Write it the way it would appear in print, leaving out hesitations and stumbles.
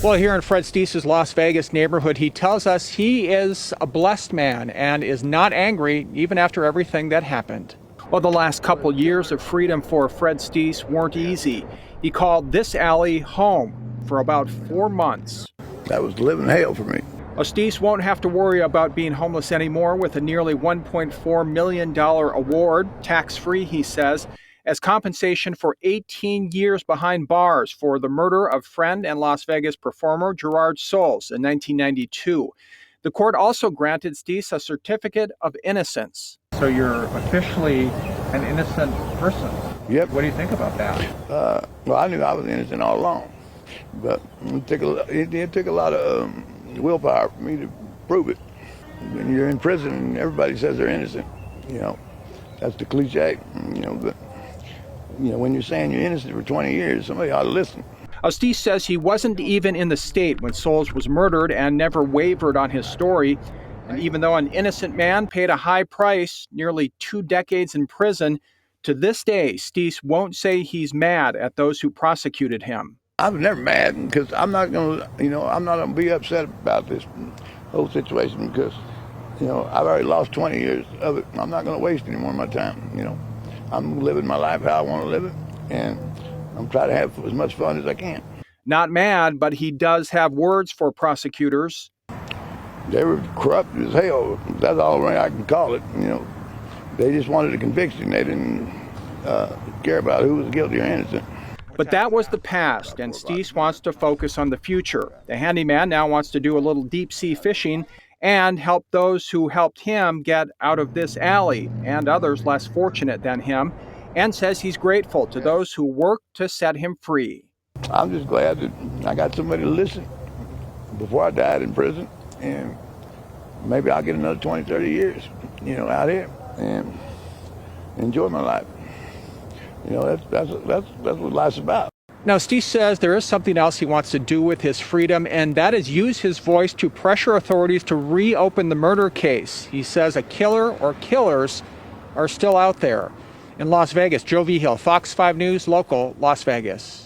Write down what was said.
Well, here in Fred Steese's Las Vegas neighborhood, he tells us he is a blessed man and is not angry even after everything that happened. Well, the last couple years of freedom for Fred Steese weren't easy. He called this alley home for about 4 months. That was living hell for me. Steese won't have to worry about being homeless anymore with a nearly $1.4 million award, tax-free, he says, as compensation for 18 years behind bars for the murder of friend and Las Vegas performer Gerard Soles in 1992. The court also granted Steese a certificate of innocence. So you're officially an innocent person. Yep. What do you think about that? Well, I knew I was innocent all along, but it took a lot of willpower for me to prove it. When you're in prison, everybody says they're innocent. You know, that's the cliche. But when you're saying you're innocent for 20 years, somebody ought to listen. Steese says he wasn't even in the state when Soles was murdered and never wavered on his story. And even though an innocent man paid a high price, nearly 2 decades in prison, to this day, Steese won't say he's mad at those who prosecuted him. I was never mad because I'm not going to be upset about this whole situation because, I've already lost 20 years of it. I'm not going to waste any more of my time, I'm living my life how I want to live it, and I'm trying to have as much fun as I can. Not mad, but he does have words for prosecutors. They were corrupt as hell. That's all I can call it. They just wanted a conviction. They didn't care about who was guilty or innocent. But that was the past, and Steese wants to focus on the future. The handyman now wants to do a little deep-sea fishing and help those who helped him get out of this alley and others less fortunate than him, and says he's grateful to those who worked to set him free. I'm just glad that I got somebody to listen before I died in prison, and maybe I'll get another 20, 30 years, out here and enjoy my life. That's what life's about. Now, Steese says there is something else he wants to do with his freedom, and that is use his voice to pressure authorities to reopen the murder case. He says a killer or killers are still out there. In Las Vegas, Joe Vigil, Fox 5 News, local, Las Vegas.